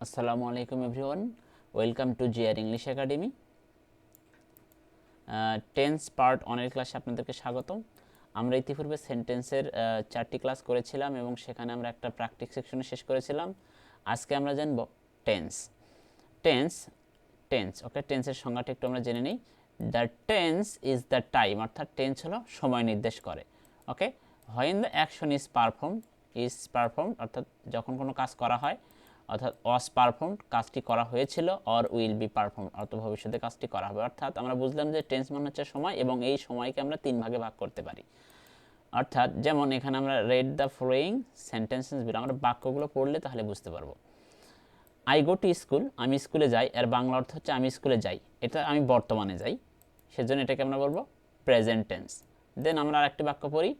আসসালামু আলাইকুম everyone, welcome to GR English academy. Tense part অনের ক্লাসে আপনাদেরকে স্বাগতম। আমরা ইতিপূর্বে সেন্টেন্সের 4টি ক্লাস করেছিলাম এবং সেখানে আমরা একটা প্র্যাকটিস সেকশনে শেষ করেছিলাম। আজকে আমরা জানব টেন্স। টেন্স টেন্স ওকে, টেন্সের সংজ্ঞাটা একটু আমরা জেনে নিই। The tense is the time, অর্থাৎ টেন্স হলো সময় নির্দেশ করে। Okay, when the action is performed অর্থাৎ যখন কোনো কাজ করা হয়, অর্থাৎ ওয়াজ পারফর্মড কাজটি করা হয়েছিল, অর উইল বি পারফর্মড অর্থাৎ ভবিষ্যতে কাজটি করা হবে। অর্থাৎ আমরা বুঝলাম যে টেন্স মানে হচ্ছে সময় এবং এই সময়কে আমরা 3 ভাগে ভাগ করতে পারি। অর্থাৎ যেমন এখানে আমরা red the following sentences below, আমরা বাক্যগুলো পড়লে তাহলে বুঝতে পারবো। আই গো টু স্কুল, আমি স্কুলে যাই, এর বাংলা অর্থ হচ্ছে আমি স্কুলে যাই, এটা আমি বর্তমানে যাই, সেজন্য এটাকে আমরা বলবো প্রেজেন্ট টেন্স। দেন আমরা আরেকটি বাক্য পড়ি,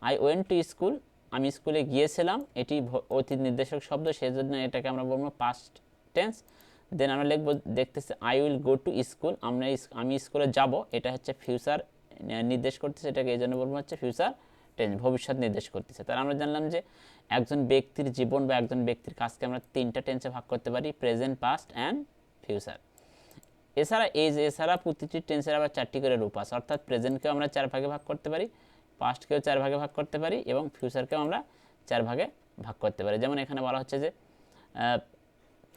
আই ওয়েন্ট টু স্কুল, আমি স্কুলে গিয়েছিলাম, এটি অতীত নির্দেশক শব্দ, সেজন্য এটাকে আমরা বলবো পাস্ট টেন্স। দেন আমরা লিখবো, দেখতেছি I will go to school, আমি স্কুলে যাব, এটা হচ্ছে ফিউচার নির্দেশ করতেছে, এটাকে এই জন্য বলবো হচ্ছে ফিউচার টেন্স, ভবিষ্যৎ নির্দেশ করতেছে। তাহলে আমরা জানলাম যে একজন ব্যক্তির জীবন বা একজন ব্যক্তির কাজকে আমরা 3টা টেন্সে ভাগ করতে পারি, প্রেজেন্ট, পাস্ট অ্যান্ড ফিউচার। এছাড়া প্রতিটি টেন্সের আবার 4টি করে রূপ আছে, অর্থাৎ প্রেজেন্টকেও আমরা 4 ভাগে ভাগ করতে পারি, পাস্টকেও 4 ভাগে ভাগ করতে পারি এবং ফিউচারকেও আমরা 4 ভাগে ভাগ করতে পারি। যেমন এখানে বলা হচ্ছে যে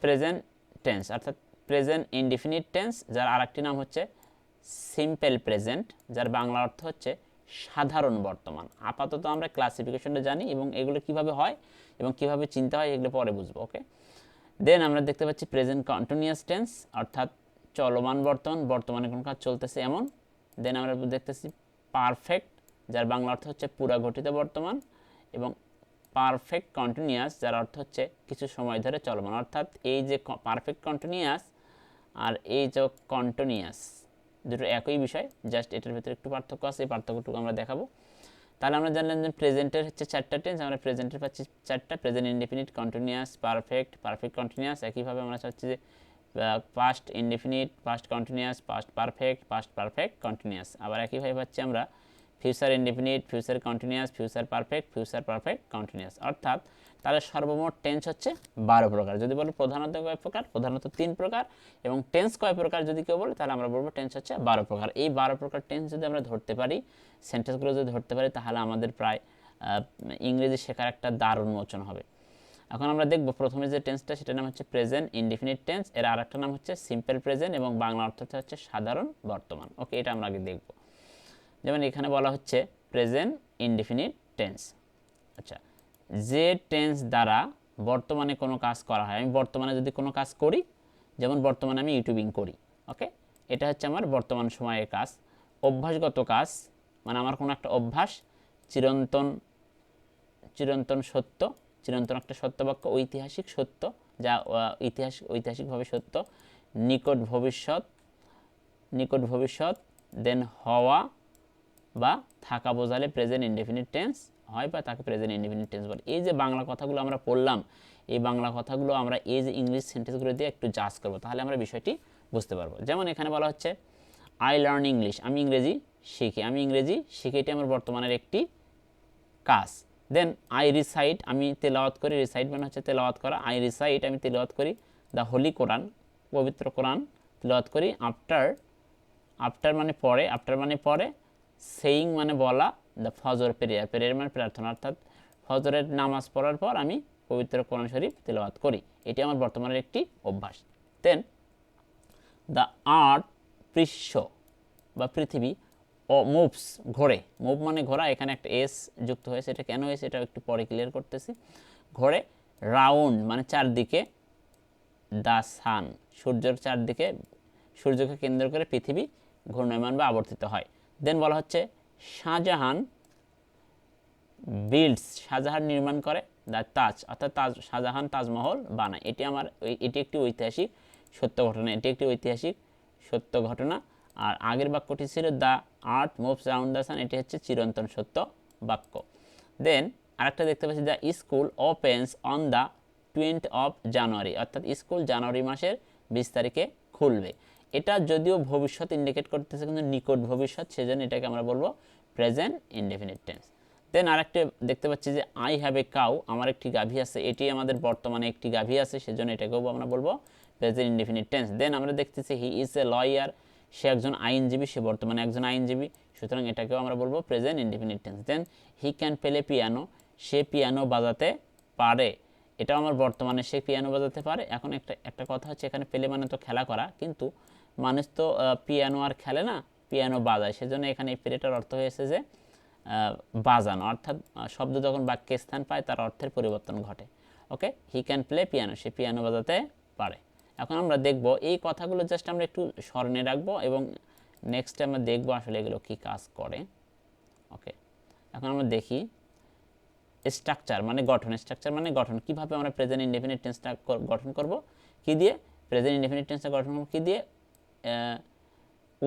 প্রেজেন্ট টেন্স অর্থাৎ প্রেজেন্ট ইনডিফিনিট টেন্স, যার আরেকটি নাম হচ্ছে সিম্পল প্রেজেন্ট, যার বাংলা অর্থ হচ্ছে সাধারণ বর্তমান। আপাতত আমরা ক্লাসিফিকেশনটা জানি এবং এগুলো কিভাবে হয় এবং কিভাবে চিন্তা হয় এগুলো পরে বুঝবো। ওকে, দেন আমরা দেখতে পাচ্ছি প্রেজেন্ট কন্টিনিউয়াস টেন্স, অর্থাৎ চলমান বর্তমান, বর্তমানে কোনো কাজ চলতেছে এমন। দেন আমরা দেখতেছি পারফেক্ট, যার বাংলা অর্থ হচ্ছে পুরা গঠিত বর্তমান, এবং পারফেক্ট কন্টিনিউয়াস, যার অর্থ হচ্ছে কিছু সময় ধরে চলমান। অর্থাৎ এই যে পারফেক্ট কন্টিনিউয়াস আর এই যে কন্টিনিউয়াস দুটো একই বিষয়, জাস্ট এটার ভিতরে একটু পার্থক্য আছে, এই পার্থক্যটুকু আমরা দেখাবো। তাহলে আমরা জানলাম যে প্রেজেন্টের হচ্ছে 4টা টেন্স, আমরা প্রেজেন্টের পাচ্ছি 4টা, present indefinite, continuous, perfect, perfect continuous. একইভাবে আমরা চাচ্ছি যে past indefinite, past continuous, past perfect, past perfect continuous. আবার একইভাবে পাচ্ছি আমরা future indefinite, future continuous, future perfect, future perfect continuous. অর্থাৎ তাহলে সর্বমোট টেন্স হচ্ছে 12 প্রকার। যদি বলো প্রধানত কয় প্রকার, প্রধানত 3 প্রকার, এবং টেন্স কয় প্রকার যদি কেউ বলে তাহলে আমরা বলবো টেন্স হচ্ছে 12 প্রকার। এই 12 প্রকার টেন্স যদি আমরা ধরতে পারি, সেন্টেন্সগুলো যদি ধরতে পারি, তাহলে আমাদের প্রায় ইংরেজি শেখার একটা দ্বার উন্মোচন হবে। এখন আমরা দেখব প্রথমে যে টেন্সটা, সেটার নাম হচ্ছে প্রেজেন্ট ইনডিফিনিট টেন্স, এর আরেকটা নাম হচ্ছে সিম্পল প্রেজেন্ট এবং বাংলা অর্থটা হচ্ছে সাধারণ বর্তমান। ওকে, এটা আমরা আগে দেখব। যেমন এখানে বলা হচ্ছে প্রেজেন্ট ইনডিফিনিট টেন্স। আচ্ছা, যে টেন্স দ্বারা বর্তমানে কোনো কাজ করা হয়, আমি বর্তমানে যদি কোনো কাজ করি, যেমন বর্তমানে আমি ইউটিউবিং করি, ওকে, এটা হচ্ছে আমার বর্তমান সময়ের কাজ। অভ্যাসগত কাজ মানে আমার কোনো একটা অভ্যাস, চিরন্তন চিরন্তন সত্য, চিরন্তন একটা সত্য বাক্য, ঐতিহাসিক সত্য, যা ঐতিহাসিকভাবে সত্য, নিকট ভবিষ্যৎ, দেন হওয়া বা থাকা বোঝালে প্রেজেন্ট ইনডেফিনিট টেন্স হয়, বা তাকে প্রেজেন্ট ইনডেফিনিট টেন্স বলে। এই যে বাংলা কথাগুলো আমরা পড়লাম, এই বাংলা কথাগুলো আমরা এই যে ইংলিশ সেন্টেন্সগুলো দিয়ে একটু জাজ করবো, তাহলে আমরা বিষয়টি বুঝতে পারবো। যেমন এখানে বলা হচ্ছে আই লার্ন ইংলিশ, আমি ইংরেজি শিখি, এটি আমার বর্তমানের একটি কাজ। দেন আই রিসাইট, আমি তেলাওয়াত করি, রিসাইট মানে হচ্ছে তেলাওয়াত করা, আই রিসাইট আমি তেলাওয়াত করি দ্য হোলি কোরআন, পবিত্র কোরআন তেলাওয়াত করি। আফটার মানে পরে, সেইং মানে বলা, দ্য ফজর প্রেয়ার মানে প্রার্থনা, অর্থাৎ ফজরের নামাজ পড়ার পর আমি পবিত্র কোরআন শরীফ তেলাওয়াত করি, এটি আমার বর্তমানের একটি অভ্যাস। দেন দ্য আর্থ, পৃষ্ঠ বা পৃথিবী, ও মুভস ঘোরে, মুভ মানে ঘোরা, এখানে একটা এস যুক্ত হয়েছে, এটা কেন হয়েছে এটা একটু পরে ক্লিয়ার করতেছি। ঘোরে, রাউন্ড মানে চারদিকে, দ্য সান সূর্যের চারদিকে, সূর্যকে কেন্দ্র করে পৃথিবী ঘূর্ণায়মান বা আবর্তিত হয়। দেন বলা হচ্ছে শাহজাহান শাহজাহান নির্মাণ করে দ্য তাজ, অর্থাৎ শাহজাহান তাজমহল বানায়, এটি একটি ঐতিহাসিক সত্য ঘটনা। আর আগের বাক্যটি ছিল the earth moves round the sun, এটি হচ্ছে চিরন্তন সত্য বাক্য। দেন আরেকটা দেখতে পাচ্ছি the school opens on the 20th of জানুয়ারি, অর্থাৎ স্কুল জানুয়ারি মাসের 20 তারিখে খুলবে। এটা যদিও ভবিষ্যৎ ইন্ডিকেট করতেছে কিন্তু নিকট ভবিষ্যৎ, সেজন্য এটাকে আমরা বলবো প্রেজেন্ট ইনডেফিনিট টেন্স। দেন আরেকটা দেখতে পাচ্ছি যে আই হ্যাভ এ কাউ, আমার একটি গাভী আছে, এটি আমাদের বর্তমানে একটি গাভী আছে, সেজন্য এটাকেও আমরা বলবো প্রেজেন্ট ইনডেফিনিট টেন্স। দেন আমরা দেখতেছি হি ইজ এ লয়ার, সে একজন আইনজীবী, সে বর্তমানে একজন আইনজীবী, সুতরাং এটাকেও আমরা বলবো present indefinite tense. Then he can play piano, সে পিয়ানো বাজাতে পারে, এটাও আমার বর্তমানে সে পিয়ানো বাজাতে পারে। এখন একটা কথা হচ্ছে এখানে প্লে মানে তো খেলা করা, কিন্তু মানুষ তো পিয়ানো আর খেলে না, পিয়ানো বাজায়, সেজন্য এখানে এই প্লেটার অর্থ হয়েছে যে বাজানো, অর্থাৎ শব্দ যখন বাক্যে স্থান পায় তার অর্থের পরিবর্তন ঘটে। Okay, he can play piano, সে পিয়ানো বাজাতে পারে। এখন আমরা দেখব এই কথাগুলো জাস্ট আমরা একটু স্মরণে রাখবো এবং নেক্সটে আমরা দেখব আসলে এগুলো কি কাজ করে। ওকে, এখন আমরা দেখি স্ট্রাকচার মানে গঠন। স্ট্রাকচার মানে গঠন, কিভাবে আমরা প্রেজেন্ট ইনডেফিনিট টেন্সটা গঠন করব, কি দিয়ে প্রেজেন্ট ইনডেফিনিট টেন্সটা গঠন করব, কি দিয়ে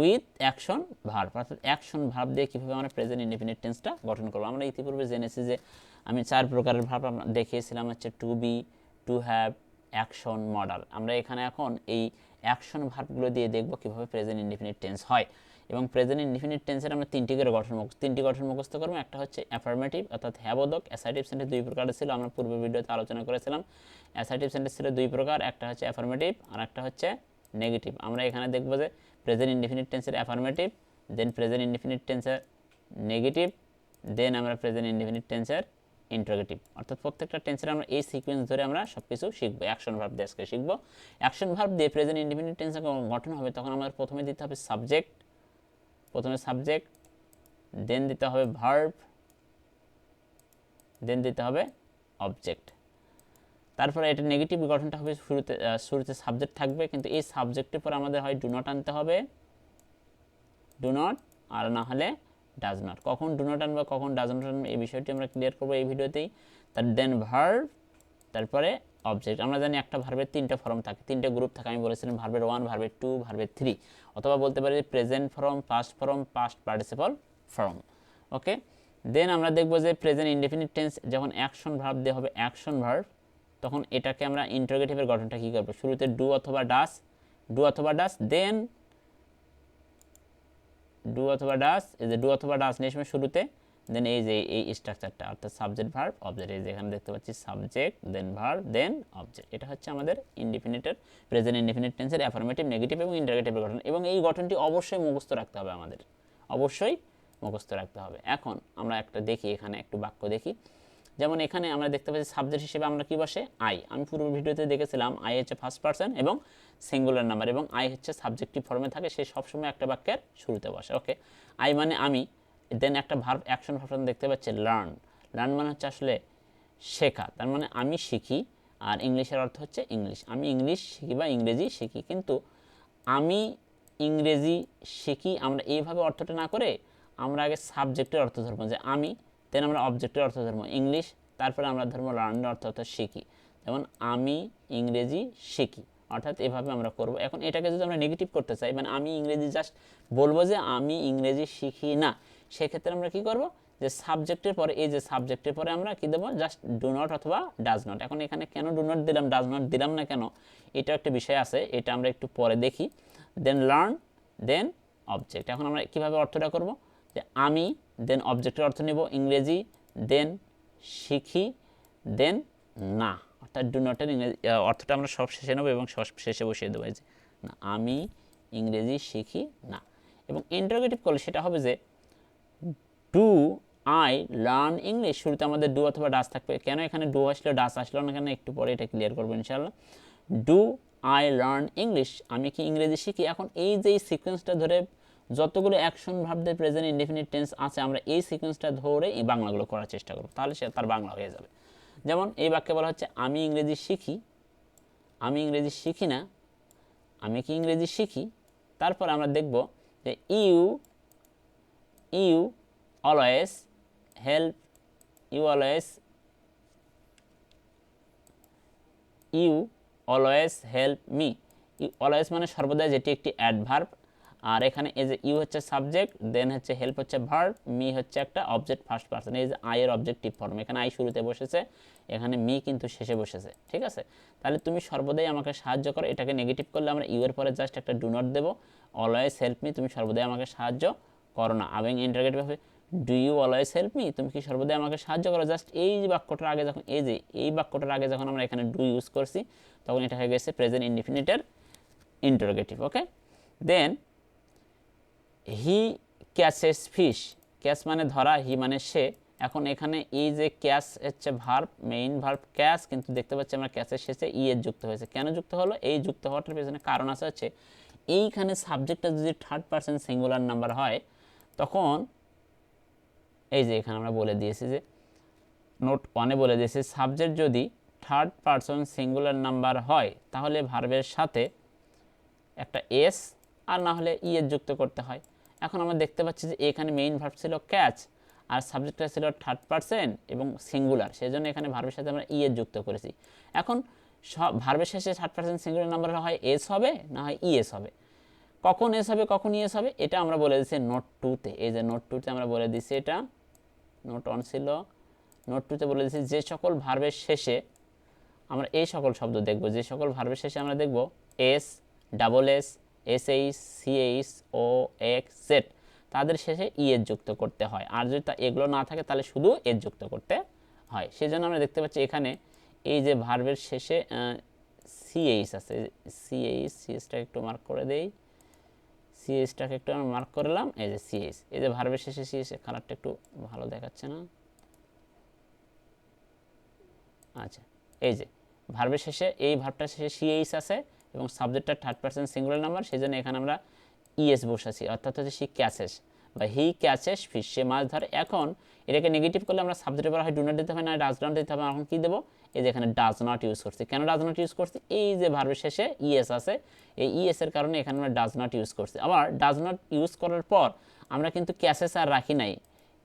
উইথ অ্যাকশন ভার্ব, অর্থাৎ অ্যাকশন ভার্ব দিয়ে কীভাবে আমরা প্রেজেন্ট ইনডেফিনিট টেন্সটা গঠন করবো। আমরা ইতিপূর্বে জেনেছি যে আমি 4 প্রকারের ভার্ব দেখিয়েছিলাম, হচ্ছে to be, to have, action, modal. আমরা এখানে এখন এই অ্যাকশন ভার্বগুলো দিয়ে দেখব কীভাবে প্রেজেন্ট ইনডেফিনিট টেন্স হয়। এবং প্রেজেন্ট ইনডেফিনিট টেন্সের আমরা তিনটি গঠন মুখস্থ করবো। একটা হচ্ছে অ্যাফার্মেটিভ অর্থাৎ হ্যাবোধক, অ্যাসার্টিভ সেন্টেন্স 2 প্রকারের ছিল, আমরা পূর্বের ভিডিওতে আলোচনা করেছিলাম। অ্যাসার্টিভ সেন্টেন্স ছিল 2 প্রকার, একটা হচ্ছে অ্যাফার্মেটিভ আর একটা হচ্ছে নেগেটিভ। আমরা এখানে দেখব যে প্রেজেন্ট ইনডেফিনিট টেন্সের অ্যাফার্মেটিভ, দেন প্রেজেন্ট ইনডেফিনিট টেন্সের নেগেটিভ, দেন আমরা প্রেজেন্ট ইনডেফিনিট টেন্সের ইন্টারোগেটিভ। অর্থাৎ প্রত্যেকটা টেন্সের আমরা এই সিকোয়েন্স ধরে আমরা সব কিছু শিখবো। অ্যাকশন ভার্ব দিয়ে আজকে শিখবো। অ্যাকশন ভার্ব দিয়ে প্রেজেন্ট ইনডেফিনিট টেন্স গঠন হবে, তখন আমাদের প্রথমে দিতে হবে সাবজেক্ট, দেন দিতে হবে ভার্ব, দেন দিতে হবে অবজেক্ট। তারপরে এটা নেগেটিভ গঠনটা হবে শুরুতে সাবজেক্ট থাকবে, কিন্তু এই সাবজেক্টের পর আমাদের হয় ডু নট আনতে হবে, ডু নট, আর না হলে ডাজ নট। কখন ডু নট আনবো কখন ডাজ নট আনবো এই বিষয়টি আমরা ক্লিয়ার করবো এই ভিডিওতেই। দেন ভার্ব, তারপরে অবজেক্ট। আমরা জানি একটা ভার্বের 3টা ফর্ম থাকে, 3টে গ্রুপ থাকে, আমি বলেছিলাম ভার্বের 1, ভার্বের 2, ভার্বের 3, অথবা বলতে পারি present form, past form, past participle form. Okay, then আমরা দেখবো যে প্রেজেন্ট ইনডেফিনিট টেন্স যখন অ্যাকশন ভার্ব দিয়ে হবে অ্যাকশন ভার্ব, তখন এটাকে আমরা ইন্টারোগেটিভের গঠনটা কী করবো, শুরুতে ডু অথবা ডাস, দেন ডু অথবা ডাস নিয়ে সময় শুরুতে, দেন এই যে এই স্ট্রাকচারটা অর্থাৎ সাবজেক্ট ভার্ব অবজেক্ট, এই যে এখানে দেখতে পাচ্ছি subject, then verb, then object. এটা হচ্ছে আমাদের ইনডেফিনিটের প্রেজেন্ট ইনডেফিনিট টেন্সের অ্যাফার্মেটিভ, নেগেটিভ এবং ইন্টারোগেটিভের গঠন। এবং এই গঠনটি অবশ্যই মুখস্থ রাখতে হবে, আমাদের অবশ্যই মুখস্থ রাখতে হবে। এখন আমরা একটা দেখি, এখানে একটু বাক্য দেখি। যেমন এখানে আমরা দেখতে পাচ্ছি সাবজেক্ট হিসেবে আমরা কি বসে আই। আমি পূর্ব ভিডিওতে দেখেছিলাম আই হচ্ছে ফার্স্ট পারসন এবং সিঙ্গুলার নাম্বার, এবং আই হচ্ছে সাবজেক্টিভ ফর্মে থাকে, সে সবসময় একটা বাক্যের শুরুতে বসে। ওকে, আই মানে আমি, দেন একটা ভার্ব অ্যাকশন ভার্ব দেখতে পাচ্ছি লার্ন মানে হচ্ছে আসলে শেখা, তার মানে আমি শিখি, আর ইংলিশের অর্থ হচ্ছে ইংলিশ, আমি ইংলিশ শিখি বা ইংরেজি শিখি। কিন্তু আমি ইংরেজি শিখি আমরা এইভাবে অর্থটা না করে আমরা আগে সাবজেক্টের অর্থ ধরবো যে আমি, দেন আমরা অবজেক্টের অর্থ ধরবো ইংলিশ, তারপরে আমরা ধরবো লার্নের অর্থ অর্থাৎ শিখি। যেমন আমি ইংরেজি শিখি, অর্থাৎ এভাবে আমরা করব। এখন এটাকে যদি আমরা নেগেটিভ করতে চাই, মানে আমি ইংরেজি জাস্ট বলবো যে আমি ইংরেজি শিখি না, সেক্ষেত্রে আমরা কি করব, যে সাবজেক্টের পরে, এই যে সাবজেক্টের পরে আমরা কি দেবো, জাস্ট ডু নট অথবা ডাজ নট। এখন এখানে কেন ডু নট দিলাম, ডাজ নট দিলাম না কেন, এটা একটা বিষয় আছে, এটা আমরা একটু পরে দেখি। দেন লার্ন, দেন অবজেক্ট। এখন আমরা কিভাবে অর্থটা করব, যে আমি, দেন অবজেক্টের অর্থ নেব ইংরেজি, দেন শিখি, দেন না, অর্থাৎ ডু নটের ইংরেজি অর্থটা আমরা সব শেষে নেব এবং সব শেষে বসিয়ে দেবো, যে না আমি ইংরেজি শিখি না। এবং ইন্টারোগেটিভ করলে সেটা হবে যে ডু আই লার্ন ইংলিশ, শুরুতে আমাদের ডু অথবা ডাস থাকবে। কেন এখানে ডু আসলো ডাস আসলো না কেন, একটু পরে এটা ক্লিয়ার করবো ইনশাআল্লাহ। ডু আই লার্ন ইংলিশ, আমি কি ইংরেজি শিখি। এখন এই যে সিকোয়েন্সটা ধরে যতগুলো অ্যাকশন ভার্বদের প্রেজেন্ট ইনডেফিনিট টেন্স আছে, আমরা এই সিকোয়েন্সটা ধরে এই বাংলাগুলো করার চেষ্টা করব, তাহলে সে তার বাংলা হয়ে যাবে। যেমন এই বাক্যে বলা হচ্ছে আমি ইংরেজি শিখি, আমি ইংরেজি শিখি না, আমি কি ইংরেজি শিখি। তারপর আমরা দেখব যে you always help, you always help me. Always মানে সর্বদা, যেটি একটি অ্যাডভার্ব, আর এখানে এই যে ইউ হচ্ছে সাবজেক্ট, দেন হচ্ছে হেল্প হচ্ছে ভার্ব, মি হচ্ছে একটা অবজেক্ট ফার্স্ট পারসন, এই যে আই এর অবজেক্টিভ ফর্ম, এখানে আই শুরুতে বসেছে, এখানে মি কিন্তু শেষে বসেছে, ঠিক আছে। তাহলে তুমি সর্বদাই আমাকে সাহায্য করো, এটাকে নেগেটিভ করলে আমরা ইউ এর পরে জাস্ট একটা ডু নট দেবো, অলওয়েজ হেল্প মি, তুমি সর্বদাই আমাকে সাহায্য করো না। এবং ইন্টারোগেটিভ হবে do you always help me, তুমি কি সর্বদাই আমাকে সাহায্য করো। জাস্ট এই বাক্যটার আগে যখন এই বাক্যটার আগে যখন আমরা এখানে ডু ইউজ করছি তখন এটা হয়ে গেছে প্রেজেন্ট ইনডিফিনিটের ইন্টারোগেটিভ। ওকে, দেন হি ক্যাচেস ফিশ, ক্যাচ মানে ধরা, হি মানে সে। এখন এখানে এই যে ক্যাচ হচ্ছে ভার্ব, মেইন ভার্ব ক্যাচ, কিন্তু দেখতে পাচ্ছি আমরা ক্যাচের শেষে ই এর যুক্ত হয়েছে। কেন যুক্ত হলো? এই যুক্ত হওয়াটার পেছনে কারণ আছে হচ্ছে এইখানে সাবজেক্টটা যদি থার্ড পারসন সিঙ্গুলার নাম্বার হয় তখন এই যে এখানে আমরা বলে দিয়েছি যে নোট 1-এ বলে দিয়েছি সাবজেক্ট যদি থার্ড পারসন সিঙ্গুলার নাম্বার হয় তাহলে ভার্বের সাথে একটা এস আর না হলে ই এর যুক্ত করতে হয়। এখন আমরা দেখতে পাচ্ছি যে এখানে মেইন ভার্ব ছিল ক্যাচ আর সাবজেক্টটা ছিল থার্ড পারসন এবং সিঙ্গুলার, সেই জন্য এখানে ভার্বের সাথে আমরা ই এর যুক্ত করেছি। এখন সব ভার্বের শেষে থার্ড পারসন সিঙ্গুলার নাম্বার হয় এস হবে না হয় ই এস হবে। কখন এস হবে কখন ই এস হবে এটা আমরা বলে দিচ্ছি নোট 2-তে। এই যে নোট 2-তে আমরা বলে দিচ্ছি, এটা নোট 1 ছিল, নোট 2-তে বলে দিচ্ছি যে সকল ভার্বের শেষে আমরা এই সকল শব্দ দেখব, যে সকল ভার্বের শেষে আমরা দেখব S, double S, S H, C H, O X, Z, তাদের শেষে ই এর যুক্ত করতে হয়। আর যদি এগুলো না থাকে তাহলে শুধু এর যুক্ত করতে হয়। সেই জন্য আমরা দেখতে পাচ্ছি এখানে এই যে ভার্বের শেষে সিএইচ আছে, সিএইচটাকে একটু মার্ক করে দেই, সিএইচটাকে একটু আমরা মার্ক করলাম, এই যে সিএইচ, এই যে ভার্বের শেষে সিএইচ, কালারটা একটু ভালো দেখাচ্ছে না, আচ্ছা এই যে ভার্বের শেষে এই ভার্বটার শেষে সিএইচ আছে এবং সাবজেক্টটা থার্ড পারসন সিঙ্গুলার নাম্বার, সেই জন্য এখানে আমরা ইএস বসাচ্ছি, অর্থাৎ হচ্ছে সি ক্যাচেস বা হি ক্যাচেস ফিশ, সে মাছ ধরে। এখন এটাকে নেগেটিভ করলে আমরা সাবজেক্টের পর হয় ডু নট দিতে হবে না ডাজ নট দিতে হবে। এখন কী দেবো? এই যে এখানে ডাজ নট ইউজ করছি। কেন ডাজ নট ইউজ করছি? এই যে ভার্বের শেষে ইএস আছে, এই ইএস এর কারণে এখানে আমরা ডাজ নট ইউজ করছি। আবার ডাজ নট ইউজ করার পর আমরা কিন্তু ক্যাচেস আর রাখি নাই,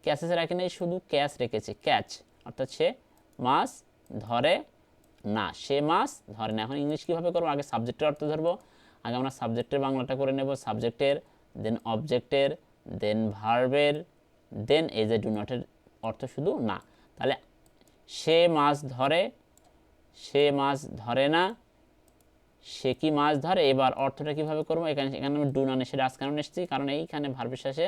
ক্যাচেস রাখি নাই, শুধু ক্যাচ রেখেছি, ক্যাচ, অর্থাৎ সে মাছ ধরে না, সে মাছ ধরে না। এখন ইংলিশ কীভাবে করবো? আগে সাবজেক্টের অর্থ ধরবো, আগে আমরা সাবজেক্টের বাংলাটা করে নেব, সাবজেক্টের, দেন অবজেক্টের, দেন ভার্বের, দেন এই যে ডু নটের অর্থ শুধু না। তাহলে সে মাছ ধরে, সে মাছ ধরে না, সে কি মাছ ধরে। এবার অর্থটা কীভাবে করবো? এখানে আমি ডু নট এসে ডাজ কেন এসেছি? কারণ এইখানে ভার্বের শেষে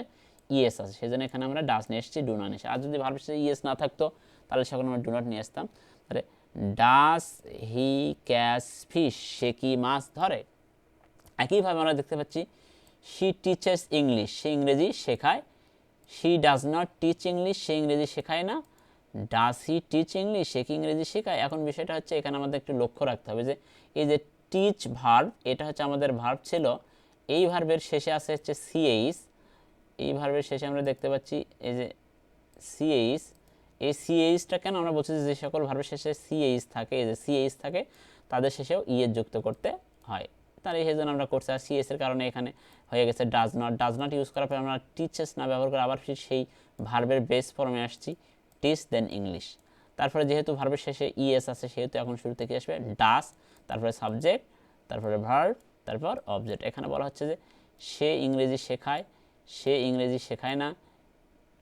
ইএস আছে, সেই জন্য এখানে আমরা ডাজ নিয়ে এসেছি, ডু নট এসে। আর যদি ভার্বের শেষে ইএস না থাকতো তাহলে সেখানে আমরা ডু নট নিয়ে আসতাম। তাহলে ডাজ হি ক্যাচ ফিশ, সে কি মাছ ধরে। একইভাবে আমরা দেখতে পাচ্ছি শি টিচেস ইংলিশ, সে ইংরেজি শেখায়। She does not teach English, সে ইংরেজি শেখায় না। ডাজ হি টিচ ইংলিশ, সে কি ইংরেজি শেখায়। এখন বিষয়টা হচ্ছে এখানে আমাদের একটু লক্ষ্য রাখতে হবে যে এই যে টিচ ভার্ব, এটা হচ্ছে আমাদের ভার্ব ছিল, এই ভার্বের শেষে আছে হচ্ছে সিএইচ, এই ভার্বের শেষে আমরা দেখতে পাচ্ছি এই যে সিএইচ। এই সিএইচটা কেন আমরা বলছি? যে সকল ভার্বের শেষে সিএইচ থাকে, এই যে সিএইচ থাকে, তাদের শেষেও ই এর যুক্ত করতে হয়। তার এই জন্য আমরা করছি। আর সিএস এর কারণে এখানে হয়ে গেছে does not. Does not use করার পর আমরা টিচেস না ব্যবহার করে আবার সেই ভার্বের বেস ফর্মে আসছি, টিচ দেন ইংলিশ। তারপরে যেহেতু ভার্বের শেষে ইএস আছে সেহেতু এখন শুরু থেকে আসবে ডাজ, তারপরে সাবজেক্ট, তারপরে ভার্ব, তারপর অবজেক্ট। এখানে বলা হচ্ছে যে সে ইংরেজি শেখায়, সে ইংরেজি শেখায় না।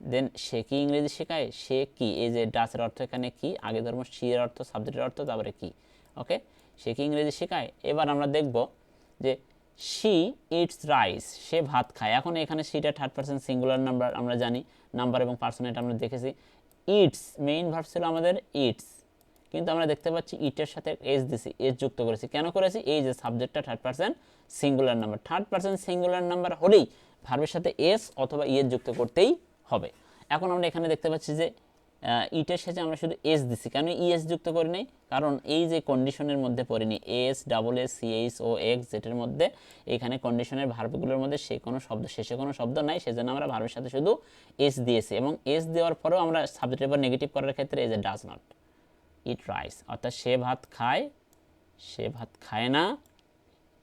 দেন সে কি ইংরেজি শেখায়, সে কি, এই যে ডাচের অর্থ এখানে কি, আগে ধর্ম সি এর অর্থ, সাবজেক্টের অর্থ, তারপরে কি। ওকে, সে কি ইংরেজি শেখায়। এবার আমরা দেখব যে শি ইটস রাইস, সে ভাত খায়। এখন এখানে সিটা থার্ড পারসন সিঙ্গুলার নাম্বার, আমরা জানি নাম্বার এবং পার্সন, এটা আমরা দেখেছি। ইটস মেইন ভার্ব ছিল আমাদের ইটস, কিন্তু আমরা দেখতে পাচ্ছি ইটের সাথে এস দিছি, এস যুক্ত করেছি। কেন করেছি? এই যে সাবজেক্টটা third person singular number, third person singular number হলেই ভার্বের সাথে এস অথবা ই এর যুক্ত করতেই হবে। এখন আমরা এখানে দেখতে পাচ্ছি যে ইটের সাথে আমরা শুধু এস দিছি, কেন ইএস যুক্ত করি নাই? কারণ এই যে কন্ডিশনের মধ্যে পড়িনি, এস, ডাবল এস, সিএইচ, ও এক্স, জেটের মধ্যে এইখানে কন্ডিশনের ভার্বগুলোর মধ্যে সেই কোনো শব্দ, শেষে কোনো শব্দ নাই, সেজন্য আমরা ভার্বের সাথে শুধু এস দিয়েছি। এবং এস দেওয়ার পরেও আমরা সাবজেক্টের পর নেগেটিভ করার ক্ষেত্রে এই যে ডাজ নট, ইট রাইস, অর্থাৎ সে ভাত খায়, সে ভাত খায় না,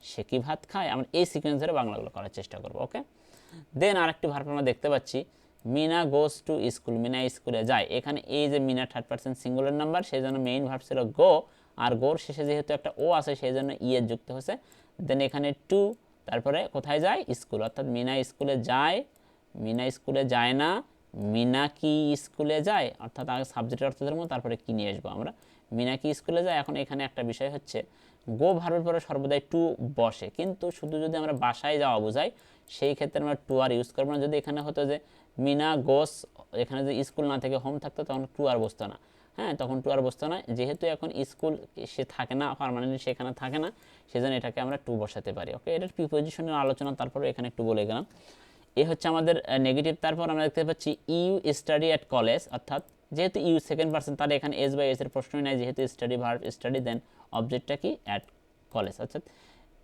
সে কি ভাত খায়। আমরা এই সিকোয়েন্স ধরে বাংলাগুলো করার চেষ্টা করবো। ওকে, দেন আরেকটি ভার্ব আমরা দেখতে পাচ্ছি Meena goes to school, Meena স্কুলে যায়। এখানে এই যে Meena third person singular number, সেই জন্য মেইন ভার্ব ছিল গো, আর গোর শেষে যেহেতু একটা ও আছে সেই জন্য ই এর যুক্ত হয়েছে। দেন এখানে টু, তারপরে কোথায় যায়? স্কুল, অর্থাৎ মিনা স্কুলে যায়, মিনা স্কুলে যায় না, মিনা কি স্কুলে যায়, অর্থাৎ আগে সাবজেক্টের অর্থ ধরবো তারপরে কি নিয়ে আসবো আমরা, মিনা কি স্কুলে যায়। এখন এখানে একটা বিষয় হচ্ছে গো ভার্বের পরে সর্বদাই টু বসে, কিন্তু শুধু যদি আমরা বাসায় যাওয়া বোঝাই সেই ক্ষেত্রে আমরা টু আর ইউজ করবো না। যদি এখানে হতো যে মিনা গোস, এখানে যদি স্কুল না থেকে হোম থাকতো তখন টু আর বসতো না। হ্যাঁ, তখন টু আর বসতো না, যেহেতু এখন স্কুল সে থাকে না, পার্মানেন্টলি সেখানে থাকে না, সেজন্য এটাকে আমরা টু বসাতে পারি। ওকে, এটার প্রিপোজিশনের আলোচনা তারপরে এখানে একটু বলে গেলাম। এ হচ্ছে আমাদের নেগেটিভ। তারপর আমরা দেখতে পাচ্ছি ইউ স্টাডি অ্যাট কলেজ, অর্থাৎ যেহেতু ইউ সেকেন্ড পার্সন, তাহলে এখানে এস বাই এস এর প্রশ্নই নাই, যেহেতু স্টাডি ভার্ব স্টাডি, দেন অবজেক্টটা কি অ্যাট কলেজ, অর্থাৎ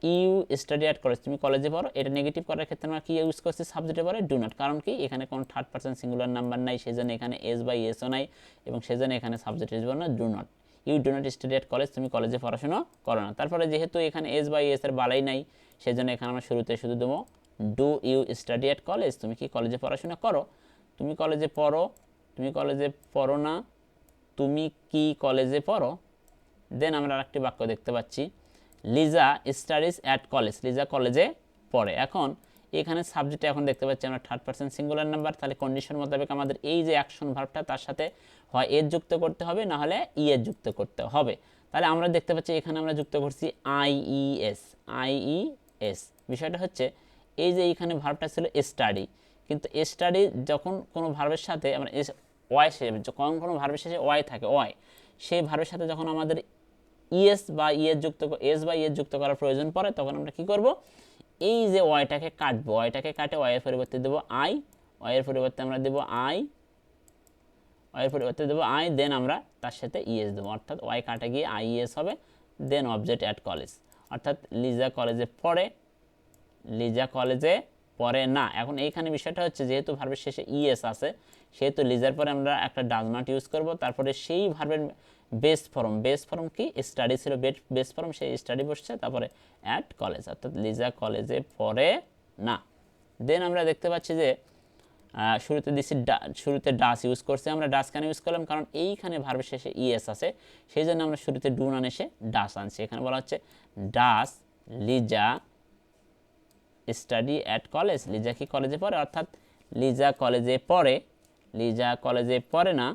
ইউ স্টাডি অ্যাট কলেজ, তুমি কলেজে পড়ো। এটা নেগেটিভ করার ক্ষেত্রে আমরা কি ইউজ করছি, সাবজেক্টে পরে ডু নট, কারণ কি এখানে কোনো থার্ড পার্সন সিঙ্গুলার নাম্বার নাই, সেজন্য এখানে এস বাই এসও নাই, এবং সেজন্য এখানে সাবজেক্ট হিসেবে না do not. You do not study at college, তুমি কলেজে পড়াশোনা করো না। তারপরে যেহেতু এখানে এস বাই এস এর বালাই নাই, সেজন্য এখানে আমরা শুরুতে শুধু দেবো do you study at college, তুমি কি কলেজে পড়াশোনা করো। তুমি কলেজে পড়ো, তুমি কলেজে পড়ো না, তুমি কি কলেজে পড়ো। দেন আমরা আরেকটি বাক্য দেখতে পাচ্ছি, Liza studies at college, Liza কলেজে পড়ে। এখন এখানে সাবজেক্টে এখন দেখতে পাচ্ছি আমরা থার্ড পার্সন সিঙ্গুলার নাম্বার, তাহলে কন্ডিশন মোতাবেক আমাদের এই যে অ্যাকশন ভার্বটা তার সাথে হয় এর যুক্ত করতে হবে, না হলে ই এর যুক্ত করতে হবে। তাহলে আমরা দেখতে পাচ্ছি এখানে আমরা যুক্ত করছি আইইএস, আইইএস। বিষয়টা হচ্ছে এই যে এখানে ভার্বটা ছিল স্টাডি, কিন্তু স্টাডি যখন কোনো ভার্বের সাথে আমরা ওয়াই শেষে, যখন কোনো ভার্বের শেষে ওয়াই থাকে, ওয়াই, সেই ভার্বের সাথে যখন আমাদের ইএস বা ইয়ের যুক্ত, এস বা ইয়ের যুক্ত করার প্রয়োজন পড়ে, তখন আমরা কি করব, এই যে ওয়াইটাকে কাটবো, ওয়াইটাকে কাটে ওয়াইয়ের পরিবর্তে দেবো আই, ওয়াইয়ের পরিবর্তে আমরা দেবো আই, ওয়াইয়ের পরিবর্তে দেবো আই, দেন আমরা তার সাথে ইএস দেবো, অর্থাৎ ওয়াই কাটে গিয়ে আইএস হবে, দেন অবজেক্ট অ্যাট কলেজ, অর্থাৎ লিজা কলেজে পড়ে, লিজা কলেজে পড়ে না। এখন এইখানে বিষয়টা হচ্ছে যেহেতু ভার্বের শেষে ইএস আছে, সেহেতু লিজার পরে আমরা একটা ডাজ নট ইউজ করব। তারপরে সেই ভার্বের বেস ফর্ম, বেস ফর্ম কি স্টাডি ছিল, বেস ফর্ম, সেই স্টাডি বসছে, তারপরে অ্যাট কলেজ, অর্থাৎ লিজা কলেজে পড়ে না। দেন আমরা দেখতে পাচ্ছি যে শুরুতে দিচ্ছি, শুরুতে ডাস ইউজ করছি আমরা। ডাস কেন ইউজ করলাম, কারণ এইখানে ভার্বের শেষে ইএস আছে, সেই জন্য আমরা শুরুতে ডু না এসে ডাস আনছি। এখানে বলা হচ্ছে does Liza study at college, Liza কি কলেজে পড়ে, অর্থাৎ লিজা কলেজে পড়ে, লিজা কলেজে পড়ে না,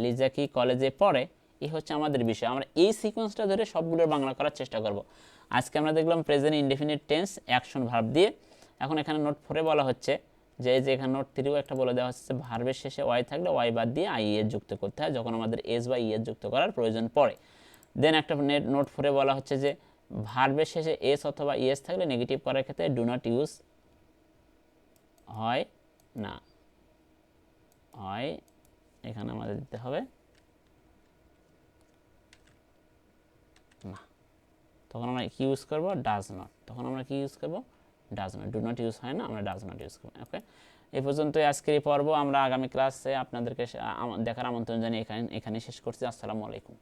লিজা কি কলেজে পড়ে। এই হচ্ছে আমাদের বিষয়। আমরা এই সিকোয়েন্সটা ধরে সবগুলোর বাংলা করার চেষ্টা করব। আজকে আমরা দেখলাম present indefinite tense action verb দিয়ে। এখন এখানে নোট 4 বলা হচ্ছে যে এখানে নোট 3ও একটা বলে দেওয়া হচ্ছে, ভার্বের শেষে ওয়াই থাকলে ওয়াই বাদ দিয়ে আই এর যুক্ত করতে হয় যখন আমাদের এস বা ই এর যুক্ত করার প্রয়োজন পড়ে। দেন একটা নোট 4 বলা হচ্ছে যে ভার্বের শেষে এস অথবা ইএস থাকলে নেগেটিভ করার ক্ষেত্রে ডু নট ইউজ হয় না, হয় এখানে আমাদের দিতে হবে না, তখন আমরা কি ইউজ করব, ডাজ নট, তখন আমরা কি ইউজ করব, does not, do not use হয় না, আমরা ডাজ নট ইউজ করব। ওকে, এই পর্যন্তই আজকের এই পর্ব। আমরা আগামী ক্লাসে আপনাদেরকে দেখার আমন্ত্রণ জানিয়ে এখানে শেষ করছি। আসসালামু আলাইকুম।